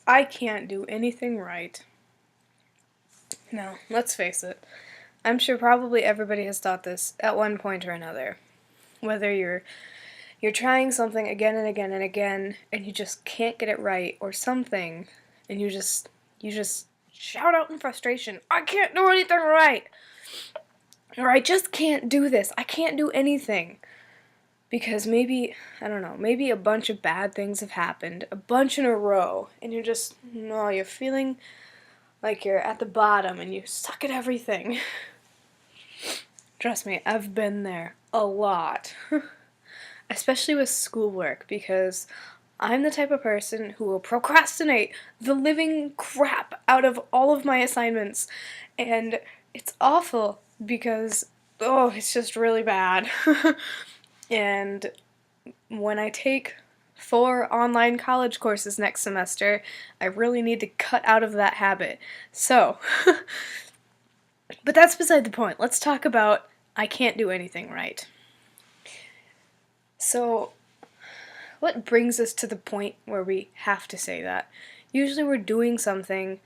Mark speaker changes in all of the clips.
Speaker 1: I can't do anything right. Now, let's face it. I'm sure probably everybody has thought this at one point or another. Whether you're trying something again and again and again and you just can't get it right or something and you just shout out in frustration, I can't do anything right. Or I just can't do this. I can't do anything. Because maybe, I don't know, maybe a bunch of bad things have happened, a bunch in a row, and you're just, no, you're feeling like you're at the bottom and you suck at everything. Trust me, I've been there a lot. Especially with schoolwork, because I'm the type of person who will procrastinate the living crap out of all of my assignments. And it's awful because, oh, it's just really bad. And when I take 4 online college courses next semester, I really need to cut out of that habit. So, but that's beside the point. Let's talk about I can't do anything right. So, what brings us to the point where we have to say that? Usually we're doing something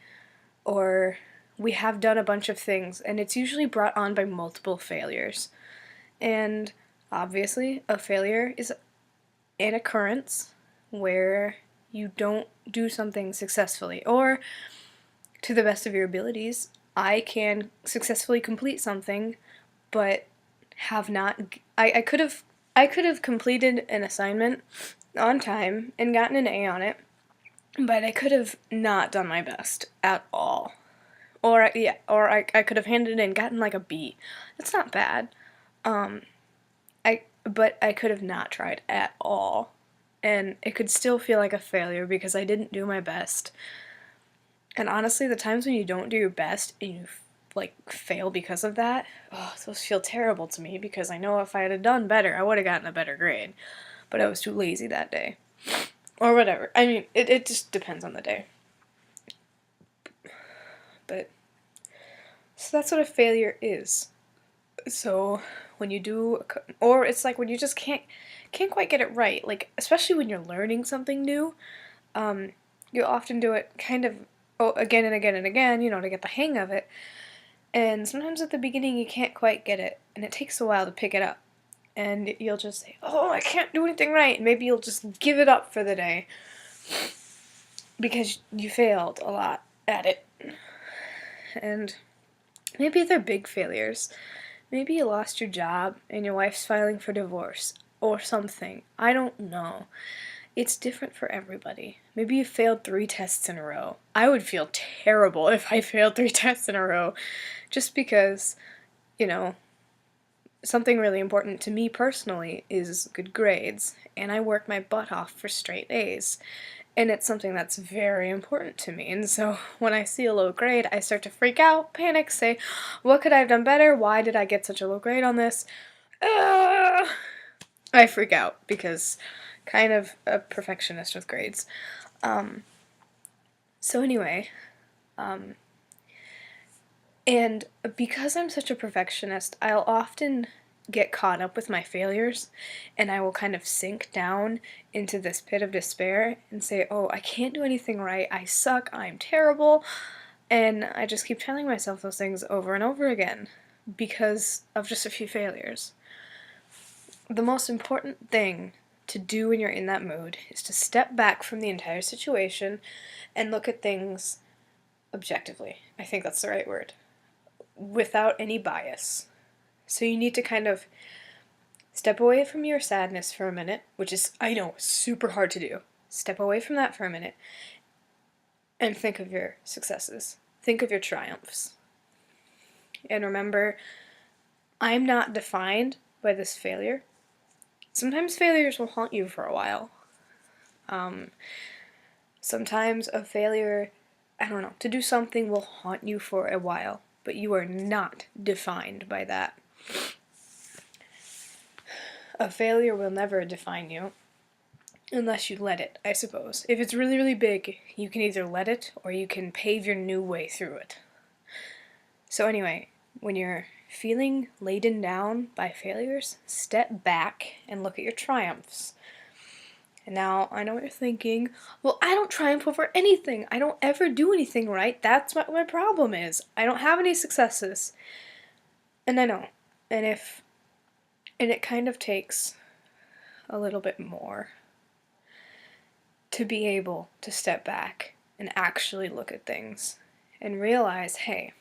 Speaker 1: or we have done a bunch of things, and it's usually brought on by multiple failures. And obviously, a failure is an occurrence where you don't do something successfully, or to the best of your abilities, I can successfully complete something, but have not. I could have completed an assignment on time and gotten an A on it, but I could have not done my best at all. Or I could have handed it in and gotten like a B. That's not bad. Um, but I could have not tried at all. And it could still feel like a failure because I didn't do my best. And honestly, the times when you don't do your best and you like fail because of that, oh, those feel terrible to me because I know if I had done better, I would have gotten a better grade. But I was too lazy that day. Or whatever. I mean, it just depends on the day. But so that's what a failure is. So when you do, or it's like when you just can't quite get it right. Like especially when you're learning something new, um, you'll often do it kind of again and again and again, to get the hang of it. And sometimes at the beginning you can't quite get it, and it takes a while to pick it up. And you'll just say, "Oh, I can't do anything right." And maybe you'll just give it up for the day because you failed a lot at it. And maybe they're big failures. Maybe you lost your job and your wife's filing for divorce or something. I don't know. It's different for everybody. Maybe you failed 3 tests in a row. I would feel terrible if I failed 3 tests in a row just because, you know, something really important to me personally is good grades, and I work my butt off for straight A's. And it's something that's very important to me. And so when I see a low grade, I start to freak out, panic, say, what could I have done better? Why did I get such a low grade on this? Uh, I freak out because kind of a perfectionist with grades. Um, so anyway, um, and because I'm such a perfectionist, I'll often get caught up with my failures and I will kind of sink down into this pit of despair and say, oh, I can't do anything right, I suck, I'm terrible. And I just keep telling myself those things over and over again because of just a few failures. The most important thing to do when you're in that mood is to step back from the entire situation and look at things objectively. I think that's the right word. Without any bias. So you need to kind of step away from your sadness for a minute, which is, I know, super hard to do. Step away from that for a minute and think of your successes. Think of your triumphs. And remember, I'm not defined by this failure. Sometimes failures will haunt you for a while. Sometimes a failure, I don't know, to do something will haunt you for a while, but you are not defined by that. A failure will never define you unless you let it, I suppose. If it's really, really big, you can either let it or you can pave your new way through it. So anyway, when you're feeling laden down by failures, step back and look at your triumphs. And now I know what you're thinking. Well, I don't triumph over anything. I don't ever do anything right. That's what my problem is. I don't have any successes. And I know. And it kind of takes a little bit more to be able to step back and actually look at things and realize, hey,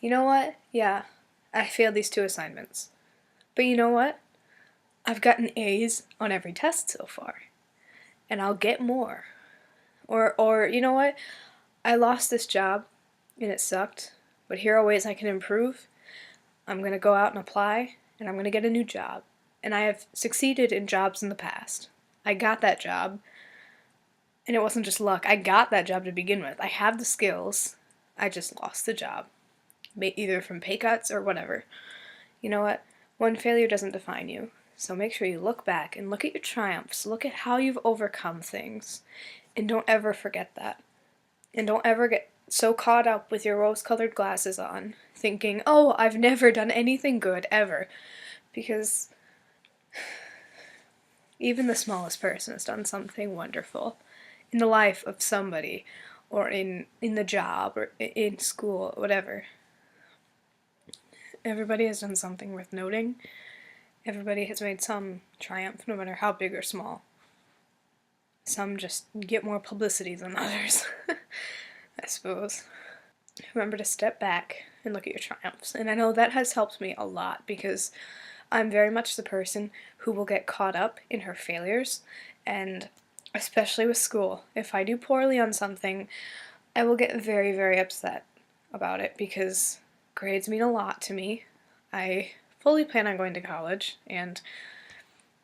Speaker 1: you know what? Yeah, I failed these 2 assignments. But you know what? I've gotten A's on every test so far. And I'll get more. Or you know what? I lost this job and it sucked, but here are ways I can improve. I'm going to go out and apply, and I'm going to get a new job. And I have succeeded in jobs in the past. I got that job, and it wasn't just luck. I got that job to begin with. I have the skills. I just lost the job, either from pay cuts or whatever. You know what? One failure doesn't define you. So make sure you look back and look at your triumphs. Look at how you've overcome things. And don't ever forget that. And don't ever get so caught up with your rose-colored glasses on, thinking, oh, I've never done anything good, ever. Because even the smallest person has done something wonderful in the life of somebody, or in the job, or in school, whatever. Everybody has done something worth noting. Everybody has made some triumph, no matter how big or small. Some just get more publicity than others, I suppose. Remember to step back and look at your triumphs. And I know that has helped me a lot, because I'm very much the person who will get caught up in her failures, and especially with school. If I do poorly on something, I will get very, very upset about it, because grades mean a lot to me. I fully plan on going to college and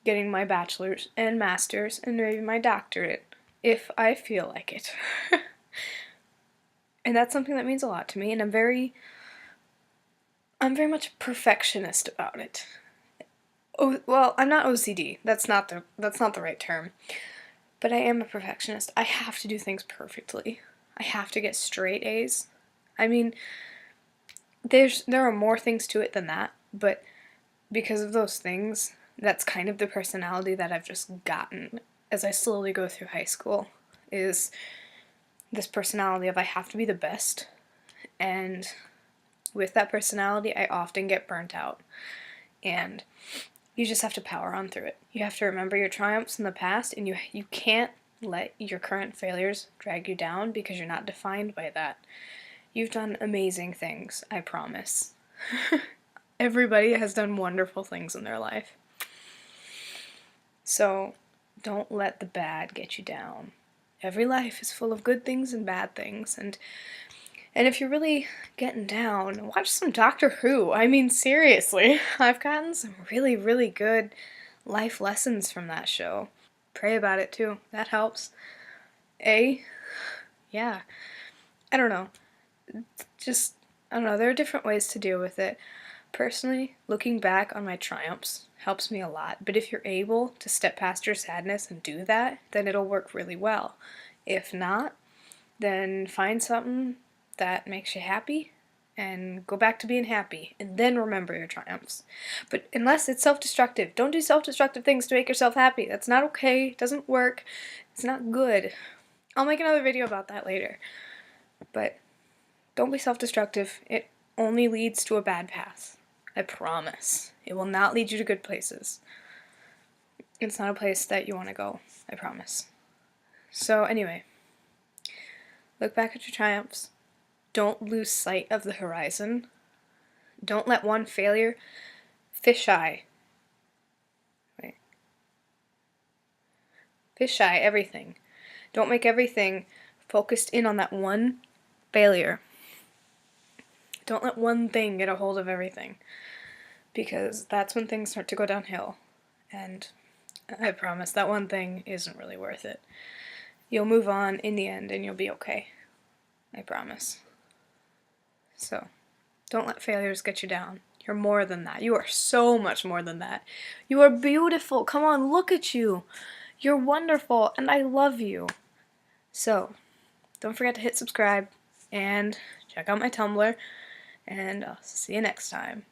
Speaker 1: getting my bachelor's and master's and maybe my doctorate, if I feel like it. And that's something that means a lot to me, and I'm very much a perfectionist about it. Oh, well, I'm not OCD. That's not the right term. But I am a perfectionist. I have to do things perfectly. I have to get straight A's. I mean, there are more things to it than that, but because of those things, that's kind of the personality that I've just gotten as I slowly go through high school, is this personality of I have to be the best, and with that personality, I often get burnt out, and you just have to power on through it. You have to remember your triumphs in the past, and you can't let your current failures drag you down, because you're not defined by that. You've done amazing things, I promise. Everybody has done wonderful things in their life. So don't let the bad get you down. Every life is full of good things and bad things, and if you're really getting down, watch some Doctor Who. I mean, seriously, I've gotten some really, really good life lessons from that show. Pray about it too. That helps. Yeah. I don't know. I don't know. There are different ways to deal with it. Personally, looking back on my triumphs helps me a lot. But if you're able to step past your sadness and do that, then it'll work really well. If not, then find something that makes you happy and go back to being happy, and then remember your triumphs. But unless it's self-destructive, don't do self-destructive things to make yourself happy. That's not okay. It doesn't work. It's not good. I'll make another video about that later. But don't be self-destructive. It only leads to a bad path. I promise. It will not lead you to good places. It's not a place that you want to go. I promise. So anyway, look back at your triumphs. Don't lose sight of the horizon. Don't let one failure fisheye everything. Don't make everything focused in on that one failure. Don't let one thing get a hold of everything, because that's when things start to go downhill, and I promise that one thing isn't really worth it. You'll move on in the end, and you'll be okay. I promise. So, don't let failures get you down. You're more than that. You are so much more than that. You are beautiful. Come on, look at you. You're wonderful, and I love you. So, don't forget to hit subscribe, and check out my Tumblr, and I'll see you next time.